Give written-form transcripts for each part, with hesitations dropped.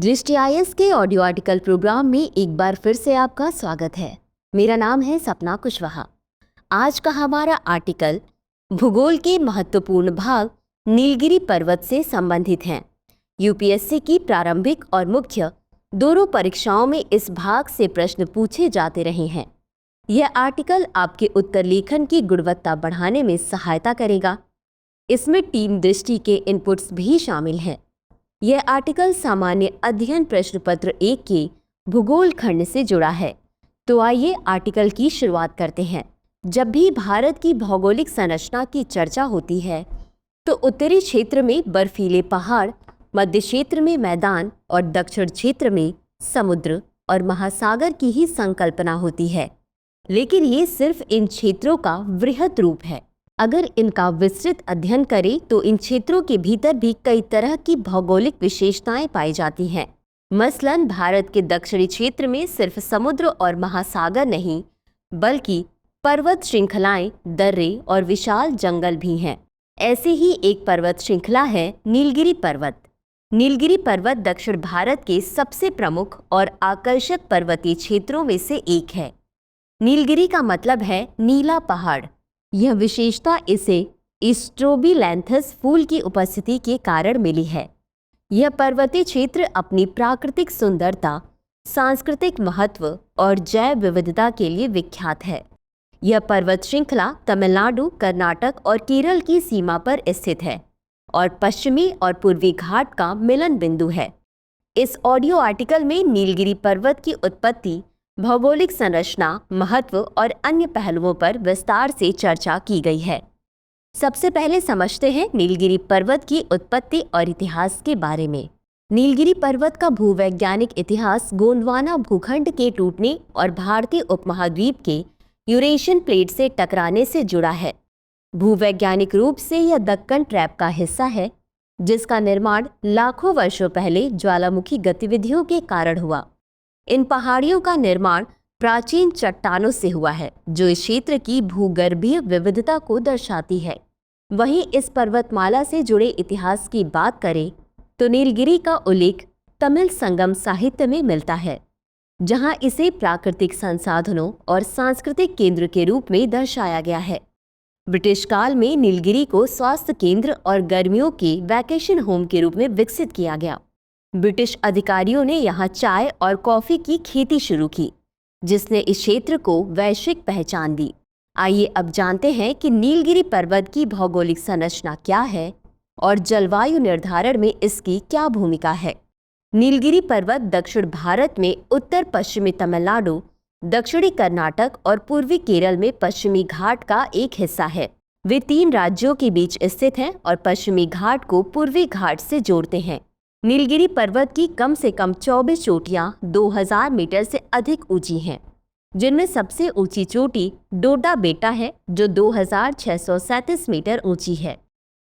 दृष्टि आईएएस के audio article programme में एक बार फिर से आपका स्वागत है। मेरा नाम है सपना कुशवाहा। आज का हमारा आर्टिकल भूगोल के महत्वपूर्ण भाग नीलगिरी पर्वत से संबंधित है। यूपीएससी की प्रारंभिक और मुख्य दोनों परीक्षाओं में इस भाग से प्रश्न पूछे जाते रहे हैं। यह आर्टिकल आपके उत्तर लेखन की गुणवत्ता बढ़ाने में सहायता करेगा। इसमें टीम दृष्टि के इनपुट्स भी शामिल हैं। यह आर्टिकल सामान्य अध्ययन प्रश्न पत्र 1 के भूगोल खंड से जुड़ा है। तो आइए आर्टिकल की शुरुआत करते हैं। जब भी भारत की भौगोलिक संरचना की चर्चा होती है तो उत्तरी क्षेत्र में बर्फीले पहाड़, मध्य क्षेत्र में मैदान और दक्षिण क्षेत्र में समुद्र और महासागर की ही संकल्पना होती है। लेकिन ये सिर्फ इन क्षेत्रों का वृहद रूप है। अगर इनका विस्तृत अध्ययन करें तो इन क्षेत्रों के भीतर भी कई तरह की भौगोलिक विशेषताएं पाई जाती हैं। मसलन भारत के दक्षिणी क्षेत्र में सिर्फ समुद्र और महासागर नहीं, बल्कि पर्वत श्रृंखलाएं, दर्रे और विशाल जंगल भी हैं। ऐसे ही एक पर्वत श्रृंखला है नीलगिरी पर्वत। नीलगिरी पर्वत दक्षिण भारत के सबसे प्रमुख और आकर्षक पर्वतीय क्षेत्रों में से एक है। नीलगिरी का मतलब है नीला पहाड़। यह विशेषता इसे स्ट्रोबिलैंथस फूल की उपस्थिति के कारण मिली है। यह पर्वतीय क्षेत्र अपनी प्राकृतिक सुंदरता, सांस्कृतिक महत्व और जैव विविधता के लिए विख्यात है। यह पर्वत श्रृंखला तमिलनाडु, कर्नाटक और केरल की सीमा पर स्थित है और पश्चिमी और पूर्वी घाट का मिलन बिंदु है। इस ऑडियो आर्टिकल में नीलगिरी पर्वत की उत्पत्ति, भौगोलिक संरचना, महत्व और अन्य पहलुओं पर विस्तार से चर्चा की गई है। सबसे पहले समझते हैं नीलगिरी पर्वत की उत्पत्ति और इतिहास के बारे में। नीलगिरी पर्वत का भूवैज्ञानिक इतिहास गोंडवाना भूखंड के टूटने और भारतीय उपमहाद्वीप के यूरेशियन प्लेट से टकराने से जुड़ा है। भूवैज्ञानिक रूप से यह दक्कन ट्रैप का हिस्सा है, जिसका निर्माण लाखों वर्षों पहले ज्वालामुखी गतिविधियों के कारण हुआ। इन पहाड़ियों का निर्माण प्राचीन चट्टानों से हुआ है, जो इस क्षेत्र की भूगर्भीय विविधता को दर्शाती है। वहीं इस पर्वतमाला से जुड़े इतिहास की बात करें तो नीलगिरी का उल्लेख तमिल संगम साहित्य में मिलता है, जहां इसे प्राकृतिक संसाधनों और सांस्कृतिक केंद्र के रूप में दर्शाया गया है। ब्रिटिश काल में नीलगिरी को स्वास्थ्य केंद्र और गर्मियों के वैकेशन होम के रूप में विकसित किया गया। ब्रिटिश अधिकारियों ने यहाँ चाय और कॉफी की खेती शुरू की, जिसने इस क्षेत्र को वैश्विक पहचान दी। आइए अब जानते हैं कि नीलगिरी पर्वत की भौगोलिक संरचना क्या है और जलवायु निर्धारण में इसकी क्या भूमिका है। नीलगिरी पर्वत दक्षिण भारत में उत्तर पश्चिमी तमिलनाडु, दक्षिणी कर्नाटक और पूर्वी केरल में पश्चिमी घाट का एक हिस्सा है। वे 3 राज्यों के बीच स्थित हैं और पश्चिमी घाट को पूर्वी घाट से जोड़ते हैं। नीलगिरी पर्वत की कम से कम 24 चोटियां 2000 मीटर से अधिक ऊंची हैं, जिनमें सबसे ऊंची चोटी डोडा बेटा है, जो 2637 मीटर ऊंची है।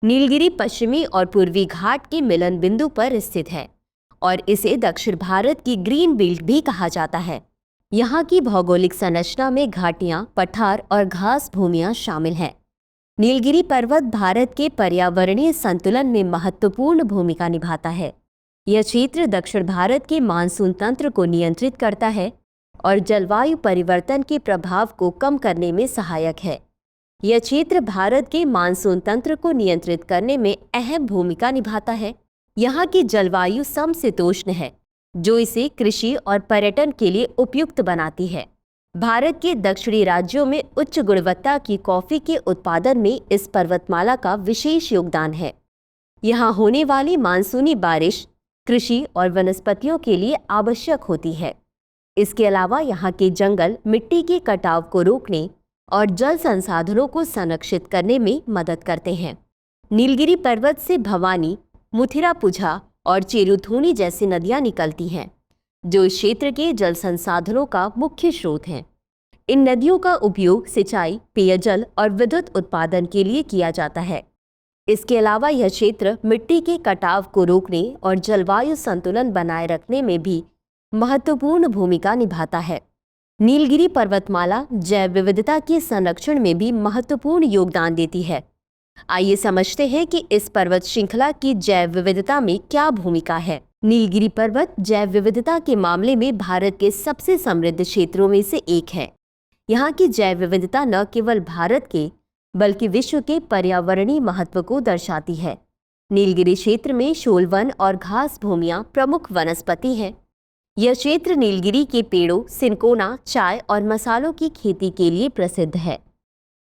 नीलगिरी पश्चिमी और पूर्वी घाट के मिलन बिंदु पर स्थित है और इसे दक्षिण भारत की ग्रीन बेल्ट भी कहा जाता है। यहाँ की भौगोलिक संरचना में घाटियाँ, पठार और घास भूमियाँ शामिल हैं। नीलगिरी पर्वत भारत के पर्यावरणीय संतुलन में महत्वपूर्ण भूमिका निभाता है। यह क्षेत्र दक्षिण भारत के मानसून तंत्र को नियंत्रित करता है और जलवायु परिवर्तन के प्रभाव को कम करने में सहायक है। यह क्षेत्र भारत के मानसून तंत्र को नियंत्रित करने में अहम भूमिका निभाता है। यहाँ की जलवायु समशीतोष्ण है, जो इसे कृषि और पर्यटन के लिए उपयुक्त बनाती है। भारत के दक्षिणी राज्यों में उच्च गुणवत्ता की कॉफी के उत्पादन में इस पर्वतमाला का विशेष योगदान है। यहाँ होने वाली मानसूनी बारिश कृषि और वनस्पतियों के लिए आवश्यक होती है। इसके अलावा यहाँ के जंगल मिट्टी के कटाव को रोकने और जल संसाधनों को संरक्षित करने में मदद करते हैं। नीलगिरी पर्वत से भवानी, मुथिरापुझा और चेरुथुनी जैसी नदियाँ निकलती हैं, जो इस क्षेत्र के जल संसाधनों का मुख्य स्रोत हैं। इन नदियों का उपयोग सिंचाई, पेयजल और विद्युत उत्पादन के लिए किया जाता है। इसके अलावा यह क्षेत्र मिट्टी के कटाव को रोकने और जलवायु संतुलन बनाए रखने में भी महत्वपूर्ण भूमिका निभाता है। नीलगिरी पर्वतमाला जैव विविधता के संरक्षण में भी महत्वपूर्ण योगदान देती है। आइए समझते हैं कि इस पर्वत श्रृंखला की जैव विविधता में क्या भूमिका है। नीलगिरी पर्वत जैव विविधता के मामले में भारत के सबसे समृद्ध क्षेत्रों में से एक है। यहाँ की जैव विविधता न केवल भारत के बल्कि विश्व के पर्यावरणीय महत्व को दर्शाती है। नीलगिरी क्षेत्र में शोल वन और घास भूमियां प्रमुख वनस्पति हैं। यह क्षेत्र नीलगिरी के पेड़ों, सिनकोना, चाय और मसालों की खेती के लिए प्रसिद्ध है।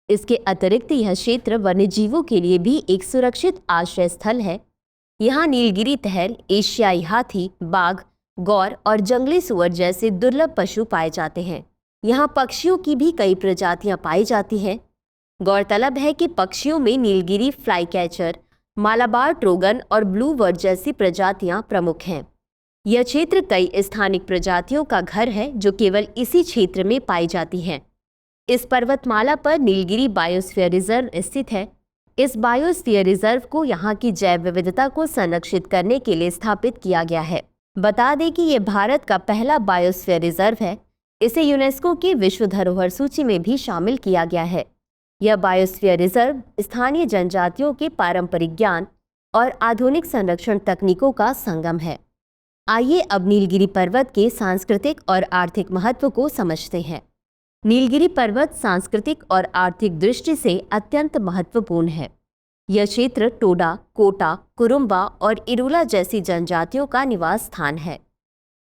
इसके अतिरिक्त यह क्षेत्र वन्यजीवों के लिए भी एक सुरक्षित आश्रय स्थल है। यहाँ नीलगिरी तहर, एशियाई हाथी, बाघ, गौर और जंगली सुअर जैसे दुर्लभ पशु पाए जाते हैं। यहाँ पक्षियों की भी कई प्रजातियां पाई जाती हैं। गौरतलब है कि पक्षियों में Nilgiri fly catcher, Malabar trogon और ब्लू बर्ड जैसी प्रजातियां प्रमुख हैं। यह क्षेत्र कई स्थानिक प्रजातियों का घर है जो केवल इसी क्षेत्र में पाई जाती हैं। इस पर्वतमाला पर नीलगिरी बायोस्फीयर रिजर्व स्थित है। इस बायोस्फीयर रिजर्व को यहाँ की जैव विविधता को संरक्षित करने के लिए स्थापित किया गया है। बता दें कि ये भारत का पहला बायोस्फीयर रिजर्व है। इसे यूनेस्को की विश्व धरोहर सूची में भी शामिल किया गया है। यह बायोस्फीयर रिजर्व स्थानीय जनजातियों के पारंपरिक ज्ञान और आधुनिक संरक्षण तकनीकों का संगम है। आइए अब नीलगिरी पर्वत के सांस्कृतिक और आर्थिक महत्व को समझते हैं। नीलगिरी पर्वत सांस्कृतिक और आर्थिक दृष्टि से अत्यंत महत्वपूर्ण है। यह क्षेत्र टोडा, कोटा, कुरुम्बा और इरूला जैसी जनजातियों का निवास स्थान है।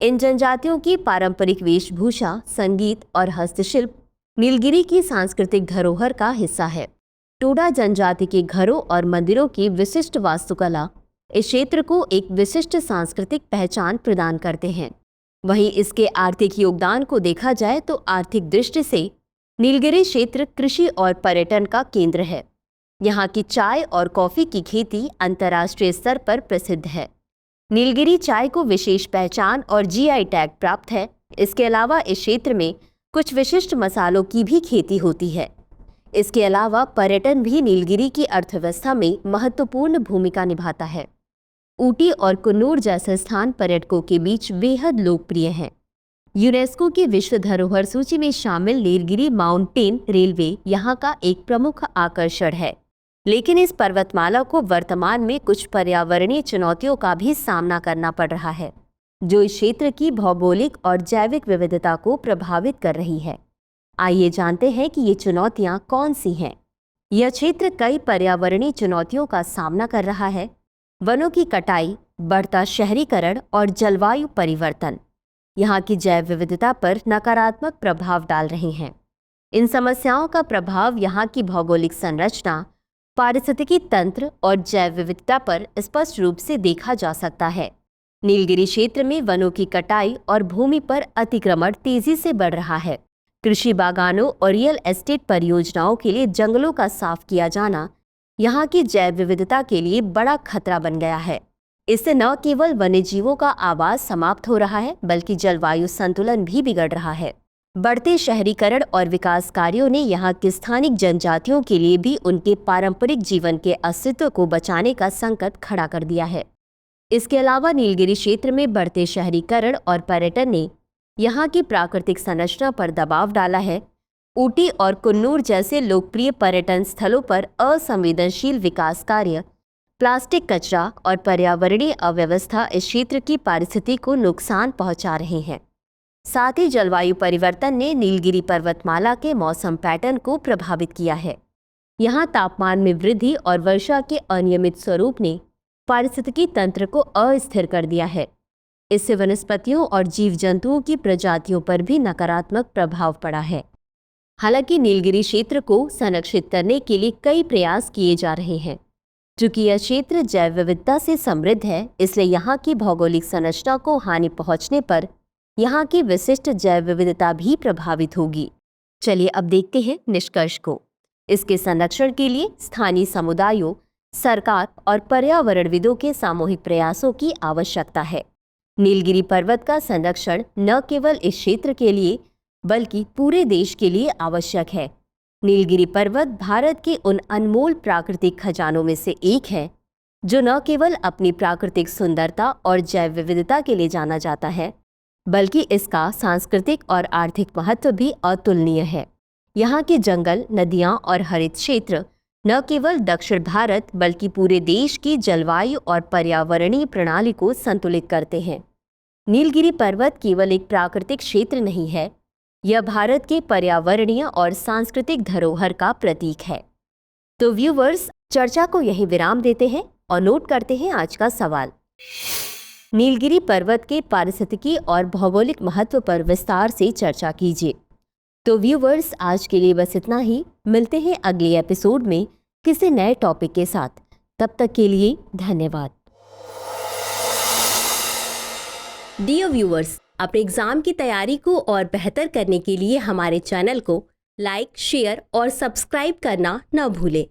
इन जनजातियों की पारंपरिक वेशभूषा, संगीत और हस्तशिल्प नीलगिरी की सांस्कृतिक धरोहर का हिस्सा है। टोडा जनजाति के घरों और मंदिरों की विशिष्ट वास्तुकला इस क्षेत्र को एक विशिष्ट सांस्कृतिक पहचान प्रदान करते हैं। वहीं इसके आर्थिक योगदान को देखा जाए तो आर्थिक दृष्टि से नीलगिरी क्षेत्र कृषि और पर्यटन का केंद्र है। यहाँ की चाय और कॉफी की खेती अंतर्राष्ट्रीय स्तर पर प्रसिद्ध है। नीलगिरी चाय को विशेष पहचान और जीआई टैग प्राप्त है। इसके अलावा इस क्षेत्र में कुछ विशिष्ट मसालों की भी खेती होती है। इसके अलावा पर्यटन भी नीलगिरी की अर्थव्यवस्था में महत्वपूर्ण भूमिका निभाता है। ऊटी और कुन्नूर जैसे स्थान पर्यटकों के बीच बेहद लोकप्रिय हैं। यूनेस्को की विश्व धरोहर सूची में शामिल नीलगिरी माउंटेन रेलवे यहाँ का एक प्रमुख आकर्षण है। लेकिन इस पर्वतमाला को वर्तमान में कुछ पर्यावरणीय चुनौतियों का भी सामना करना पड़ रहा है, जो इस क्षेत्र की भौगोलिक और जैविक विविधता को प्रभावित कर रही है। आइए जानते हैं कि ये चुनौतियाँ कौन सी हैं। यह क्षेत्र कई पर्यावरणीय चुनौतियों का सामना कर रहा है। वनों की कटाई, बढ़ता शहरीकरण और जलवायु परिवर्तन यहाँ की जैव विविधता पर नकारात्मक प्रभाव डाल रहे हैं। इन समस्याओं का प्रभाव यहाँ की भौगोलिक संरचना, पारिस्थितिकी तंत्र और जैव विविधता पर स्पष्ट रूप से देखा जा सकता है। नीलगिरी क्षेत्र में वनों की कटाई और भूमि पर अतिक्रमण तेजी से बढ़ रहा है। कृषि बागानों और रियल एस्टेट परियोजनाओं के लिए जंगलों का साफ किया जाना यहाँ की जैव विविधता के लिए बड़ा खतरा बन गया है। इससे न केवल वन्यजीवों का आवास समाप्त हो रहा है, बल्कि जलवायु संतुलन भी बिगड़ रहा है। बढ़ते शहरीकरण और विकास कार्यों ने यहाँ की स्थानिक जनजातियों के लिए भी उनके पारंपरिक जीवन के अस्तित्व को बचाने का संकट खड़ा कर दिया है। इसके अलावा नीलगिरी क्षेत्र में बढ़ते शहरीकरण और पर्यटन ने यहाँ की प्राकृतिक संरचना पर दबाव डाला है। ऊटी और कुन्नूर जैसे लोकप्रिय पर्यटन स्थलों पर असंवेदनशील विकास कार्य, प्लास्टिक कचरा और पर्यावरणीय अव्यवस्था इस क्षेत्र की पारिस्थितिकी को नुकसान पहुंचा रहे हैं। साथ ही जलवायु परिवर्तन ने नीलगिरी पर्वतमाला के मौसम पैटर्न को प्रभावित किया है। यहाँ तापमान में वृद्धि और वर्षा के अनियमित स्वरूप ने पारिस्थितिकी तंत्र को अस्थिर कर दिया है। इससे वनस्पतियों और जीव जंतुओं की प्रजातियों पर भी नकारात्मक प्रभाव पड़ा है। हालांकि नीलगिरी क्षेत्र को संरक्षित करने के लिए कई प्रयास किए जा रहे हैं। चूंकि यह क्षेत्र जैव विविधता से समृद्ध है, इसलिए यहाँ की भौगोलिक संरचना को हानि पहुँचने पर यहाँ की विशिष्ट जैव विविधता भी प्रभावित होगी। चलिए अब देखते हैं निष्कर्ष को। इसके संरक्षण के लिए स्थानीय समुदायों, सरकार और पर्यावरणविदों के सामूहिक प्रयासों की आवश्यकता है। नीलगिरी पर्वत का संरक्षण न केवल इस क्षेत्र के लिए बल्कि पूरे देश के लिए आवश्यक है। नीलगिरी पर्वत भारत के उन अनमोल प्राकृतिक खजानों में से एक है जो न केवल अपनी प्राकृतिक सुंदरता और जैव विविधता के लिए जाना जाता है, बल्कि इसका सांस्कृतिक और आर्थिक महत्व भी अतुलनीय है। यहाँ के जंगल, नदियाँ और हरित क्षेत्र न केवल दक्षिण भारत बल्कि पूरे देश की जलवायु और पर्यावरणीय प्रणाली को संतुलित करते हैं। नीलगिरी पर्वत केवल एक प्राकृतिक क्षेत्र नहीं है, यह भारत के पर्यावरणीय और सांस्कृतिक धरोहर का प्रतीक है। तो व्यूवर्स, चर्चा को यहीं विराम देते हैं और नोट करते हैं आज का सवाल। नीलगिरी पर्वत के पारिस्थितिकी और भौगोलिक महत्व पर विस्तार से चर्चा कीजिए। तो व्यूवर्स, आज के लिए बस इतना ही। मिलते हैं अगले एपिसोड में किसी नए टॉपिक के साथ। तब तक के लिए धन्यवाद। डियर व्यूअर्स, अपने एग्जाम की तैयारी को और बेहतर करने के लिए हमारे चैनल को लाइक, शेयर और सब्सक्राइब करना न भूलें।